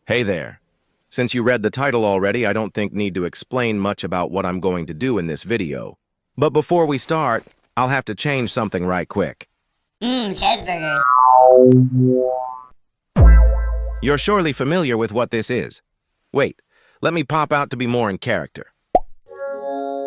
Hey there. Since you read the title already, I don't think need to explain much about what I'm going to do in this video. But before we start, I'll have to change something right quick. Cheeseburgers. You're surely familiar with what this is. Wait, let me pop out to be more in character.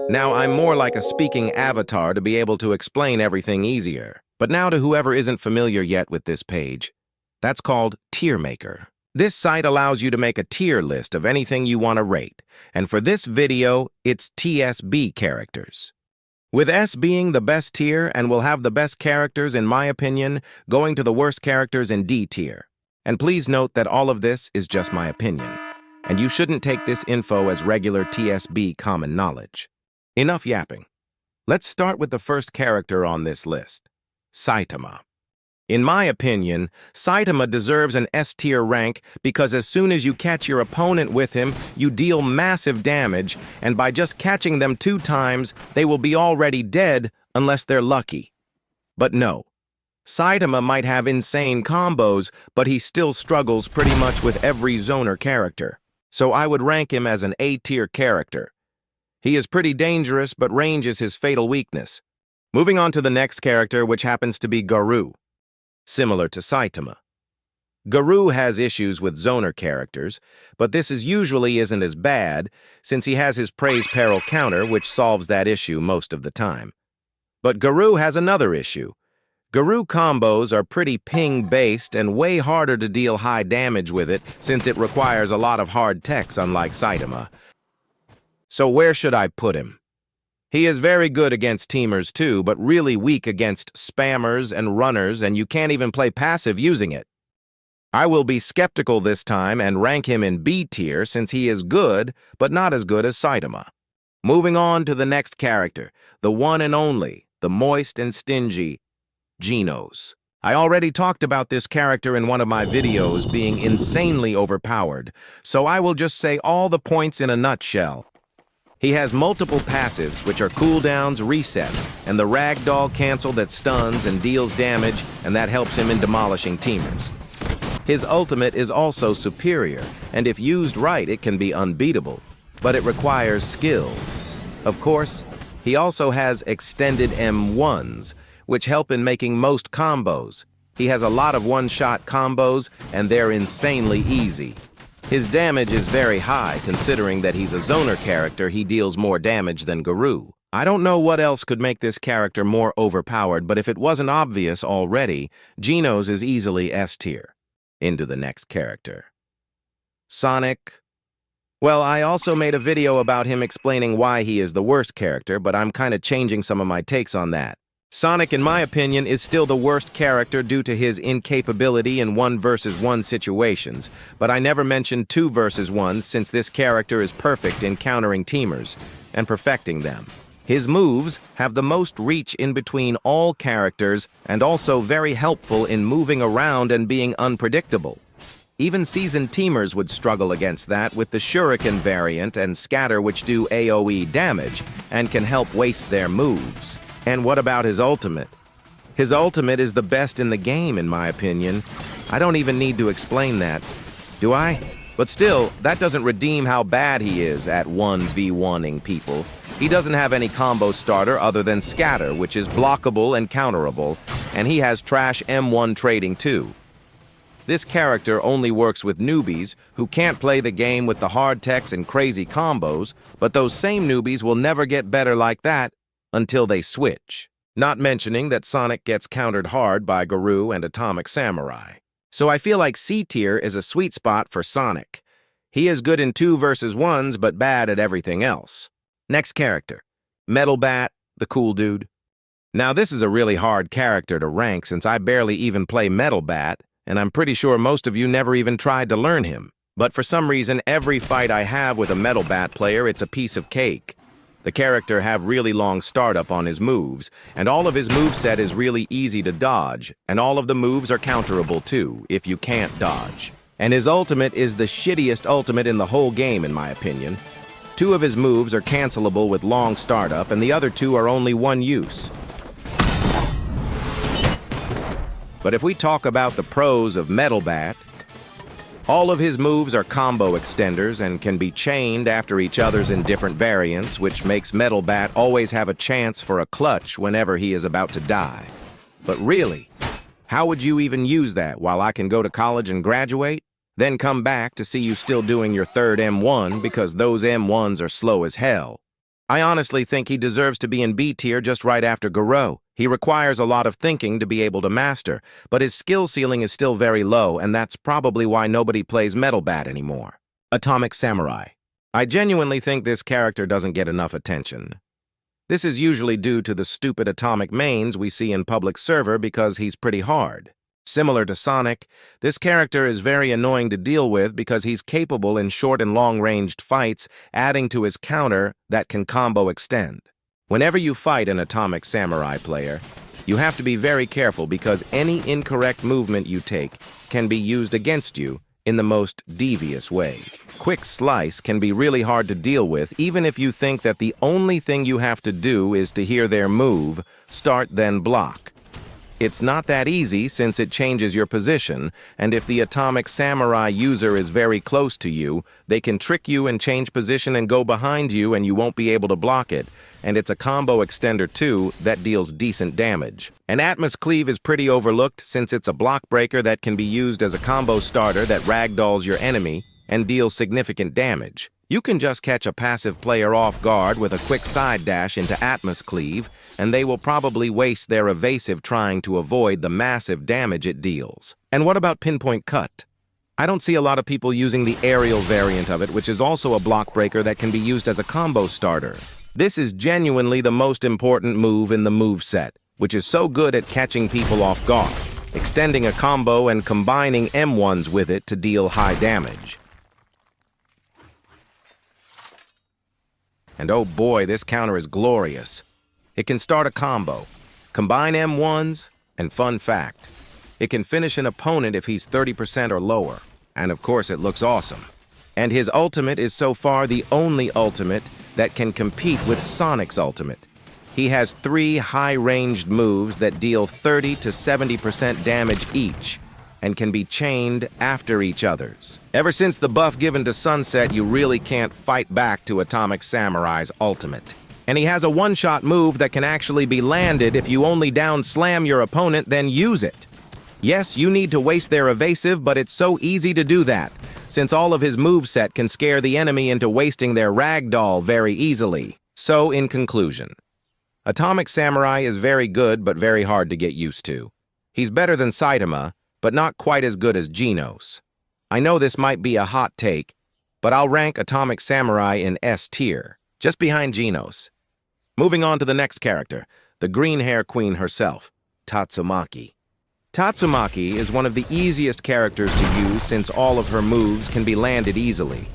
Now I'm more like a speaking avatar to be able to explain everything easier. But now to whoever isn't familiar yet with this page, that's called Tier Maker. This site allows you to make a tier list of anything you want to rate, and for this video, it's TSB characters. With S being the best tier and will have the best characters in my opinion, going to the worst characters in D tier. And please note that all of this is just my opinion, and you shouldn't take this info as regular TSB common knowledge. Enough yapping. Let's start with the first character on this list, Saitama. In my opinion, Saitama deserves an S-tier rank because as soon as you catch your opponent with him, you deal massive damage, and by just catching them 2 times, they will be already dead unless they're lucky. But no, Saitama might have insane combos, but he still struggles pretty much with every zoner character. So I would rank him as an A-tier character. He is pretty dangerous, but range is his fatal weakness. Moving on to the next character, which happens to be garou. Similar to Saitama. Garou has issues with zoner characters, but this usually isn't as bad since he has his praise peril counter which solves that issue most of the time. But garou has another issue. Garou combos are pretty ping-based and way harder to deal high damage with it since it requires a lot of hard techs unlike Saitama. So where should I put him? He is very good against teamers too, but really weak against spammers and runners, and you can't even play passive using it. I will be skeptical this time and rank him in B tier since he is good, but not as good as Saitama. Moving on to the next character, the one and only, the moist and stingy, Genos. I already talked about this character in one of my videos being insanely overpowered, so I will just say all the points in a nutshell. He has multiple passives, which are cooldowns, reset, and the ragdoll cancel that stuns and deals damage, and that helps him in demolishing teamers. His ultimate is also superior, and if used right, it can be unbeatable, but it requires skills. Of course, he also has extended M1s, which help in making most combos. He has a lot of one-shot combos, and they're insanely easy. His damage is very high, considering that he's a zoner character, he deals more damage than garou. I don't know what else could make this character more overpowered, but if it wasn't obvious already, Genos is easily S tier. Into the next character. Sonic. Well, I also made a video about him explaining why he is the worst character, but I'm kind of changing some of my takes on that. Sonic, in my opinion, is still the worst character due to his incapability in 1 versus 1 situations, but I never mentioned 2 versus 1s since this character is perfect in countering teamers and perfecting them. His moves have the most reach in between all characters and also very helpful in moving around and being unpredictable. Even seasoned teamers would struggle against that with the Shuriken variant and Scatter, which do AoE damage and can help waste their moves. And what about his ultimate? His ultimate is the best in the game, in my opinion. I don't even need to explain that, do I? But still, that doesn't redeem how bad he is at 1v1ing people. He doesn't have any combo starter other than Scatter, which is blockable and counterable, and he has trash M1 trading too. This character only works with newbies who can't play the game with the hard techs and crazy combos, but those same newbies will never get better like that until they switch. Not mentioning that Sonic gets countered hard by Garou and Atomic Samurai. So I feel like C tier is a sweet spot for Sonic. He is good in 2 versus 1s, but bad at everything else. Next character, Metal Bat, the cool dude. Now this is a really hard character to rank since I barely even play Metal Bat, and I'm pretty sure most of you never even tried to learn him. But for some reason, every fight I have with a Metal Bat player, it's a piece of cake. The character have really long startup on his moves, and all of his moveset is really easy to dodge, and all of the moves are counterable too, if you can't dodge. And his ultimate is the shittiest ultimate in the whole game, in my opinion. 2 of his moves are cancelable with long startup, and the other 2 are only 1 use. But if we talk about the pros of Metal Bat, All of his moves are combo extenders and can be chained after each other's in different variants, which makes Metal Bat always have a chance for a clutch whenever he is about to die. But really, how would you even use that while I can go to college and graduate? Then come back to see you still doing your third M1 because those M1s are slow as hell. I honestly think he deserves to be in B tier just right after Garou. He requires a lot of thinking to be able to master, but his skill ceiling is still very low, and that's probably why nobody plays Metal Bat anymore. Atomic Samurai. I genuinely think this character doesn't get enough attention. This is usually due to the stupid atomic mains we see in public server because he's pretty hard. Similar to Sonic, this character is very annoying to deal with because he's capable in short and long-ranged fights, adding to his counter that can combo extend. Whenever you fight an Atomic Samurai player, you have to be very careful because any incorrect movement you take can be used against you in the most devious way. Quick Slice can be really hard to deal with even if you think that the only thing you have to do is to hear their move, start then block. It's not that easy since it changes your position, and if the Atomic Samurai user is very close to you, they can trick you and change position and go behind you and you won't be able to block it. And it's a combo extender too that deals decent damage. An Atmos Cleave is pretty overlooked since it's a block breaker that can be used as a combo starter that ragdolls your enemy and deals significant damage. You can just catch a passive player off guard with a quick side dash into Atmos Cleave, and they will probably waste their evasive trying to avoid the massive damage it deals. And what about Pinpoint Cut? I don't see a lot of people using the aerial variant of it, which is also a block breaker that can be used as a combo starter. This is genuinely the most important move in the moveset, which is so good at catching people off guard, extending a combo and combining M1s with it to deal high damage. And oh boy, this counter is glorious. It can start a combo, combine M1s, and fun fact, it can finish an opponent if he's 30% or lower. And of course, it looks awesome. And his ultimate is so far the only ultimate that can compete with Sonic's ultimate. He has 3 high-ranged moves that deal 30 to 70% damage each, and can be chained after each other's. Ever since the buff given to Sunset, you really can't fight back to Atomic Samurai's ultimate. And he has a one-shot move that can actually be landed if you only down-slam your opponent, then use it. Yes, you need to waste their evasive, but it's so easy to do that, since all of his moveset can scare the enemy into wasting their ragdoll very easily. So, in conclusion, Atomic Samurai is very good but very hard to get used to. He's better than Saitama, but not quite as good as Genos. I know this might be a hot take, but I'll rank Atomic Samurai in S tier, just behind Genos. Moving on to the next character, the green hair queen herself, Tatsumaki. Tatsumaki is one of the easiest characters to use since all of her moves can be landed easily,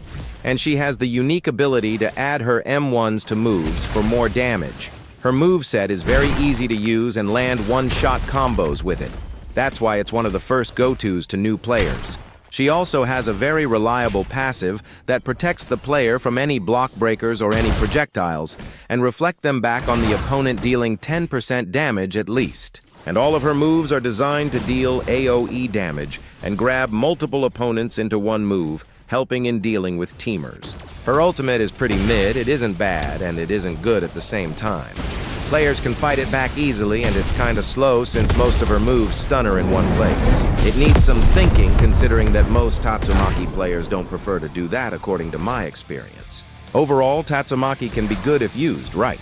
and she has the unique ability to add her M1s to moves for more damage. Her moveset is very easy to use and land one-shot combos with it. That's why it's one of the first go-tos to new players. She also has a very reliable passive that protects the player from any block breakers or any projectiles, and reflect them back on the opponent dealing 10% damage at least. And all of her moves are designed to deal AoE damage and grab multiple opponents into one move, helping in dealing with teamers. Her ultimate is pretty mid, it isn't bad, and it isn't good at the same time. Players can fight it back easily, and it's kinda slow since most of her moves stun her in one place. It needs some thinking considering that most Tatsumaki players don't prefer to do that according to my experience. Overall, Tatsumaki can be good if used right,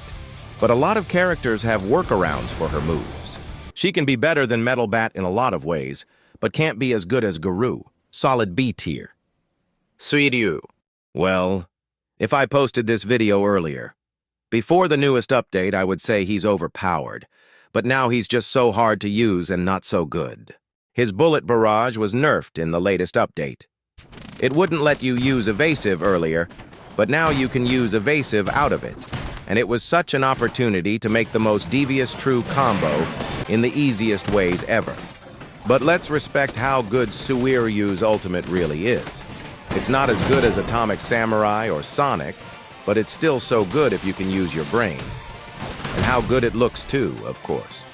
but a lot of characters have workarounds for her moves. She can be better than Metal Bat in a lot of ways, but can't be as good as Garou, solid B tier. Suiryu. Well, if I posted this video earlier, before the newest update, I would say he's overpowered, but now he's just so hard to use and not so good. His bullet barrage was nerfed in the latest update. It wouldn't let you use evasive earlier, but now you can use evasive out of it, and it was such an opportunity to make the most devious true combo in the easiest ways ever. But let's respect how good Suiryu's ultimate really is. It's not as good as Atomic Samurai or Sonic, but it's still so good if you can use your brain. And how good it looks too, of course.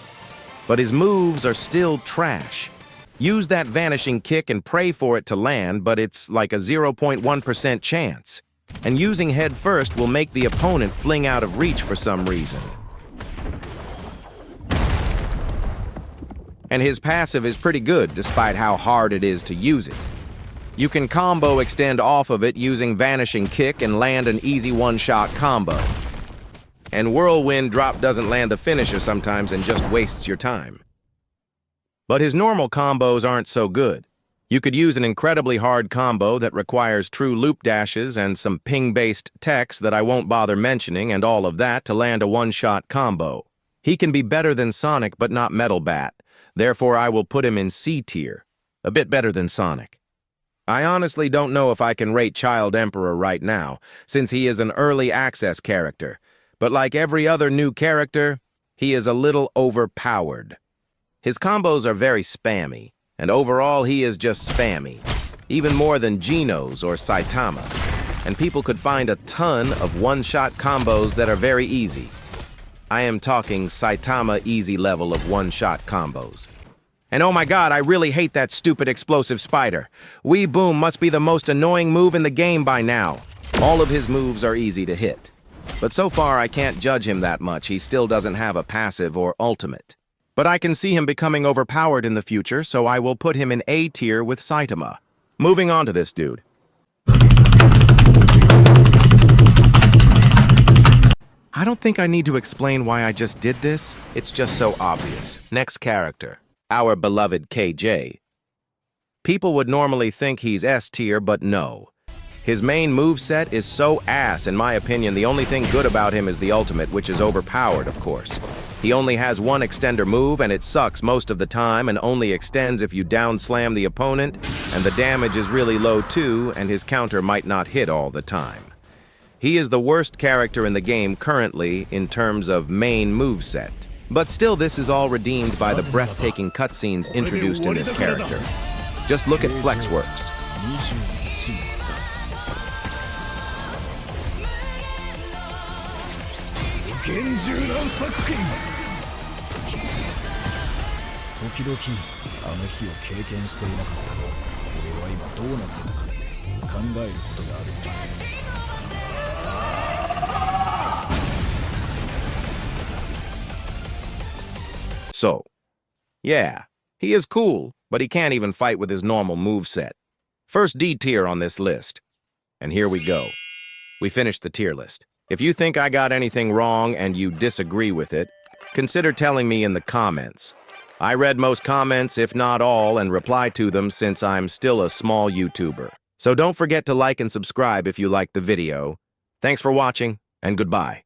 But his moves are still trash. Use that vanishing kick and pray for it to land, but it's like a 0.1% chance. And using head first will make the opponent fling out of reach for some reason. And his passive is pretty good despite how hard it is to use it. You can combo extend off of it using vanishing kick and land an easy one-shot combo. And whirlwind drop doesn't land the finisher sometimes and just wastes your time. But his normal combos aren't so good. You could use an incredibly hard combo that requires true loop dashes and some ping-based techs that I won't bother mentioning and all of that to land a one-shot combo. He can be better than Sonic but not Metal Bat. Therefore, I will put him in C tier, a bit better than Sonic. I honestly don't know if I can rate Child Emperor right now, since he is an early access character, but like every other new character, he is a little overpowered. His combos are very spammy, and overall he is just spammy, even more than Genos or Saitama, and people could find a ton of one-shot combos that are very easy. I am talking Saitama easy level of one-shot combos. And oh my god, I really hate that stupid explosive spider. Wee Boom must be the most annoying move in the game by now. All of his moves are easy to hit. But so far I can't judge him that much, he still doesn't have a passive or ultimate. But I can see him becoming overpowered in the future, so I will put him in A tier with Saitama. Moving on to this dude. I don't think I need to explain why I just did this. It's just so obvious. Next character, our beloved KJ. People would normally think he's S tier, but no. His main moveset is so ass, in my opinion. The only thing good about him is the ultimate, which is overpowered, of course. He only has one extender move, and it sucks most of the time and only extends if you down slam the opponent, and the damage is really low too, and his counter might not hit all the time. He is the worst character in the game currently in terms of main moveset. But still, this is all redeemed by the breathtaking cutscenes introduced in this character. Just look at Flexworks. So, yeah, he is cool, but he can't even fight with his normal moveset. First D tier on this list. And here we go. We finished the tier list. If you think I got anything wrong and you disagree with it, consider telling me in the comments. I read most comments, if not all, and reply to them since I'm still a small YouTuber. So don't forget to like and subscribe if you liked the video. Thanks for watching, and goodbye.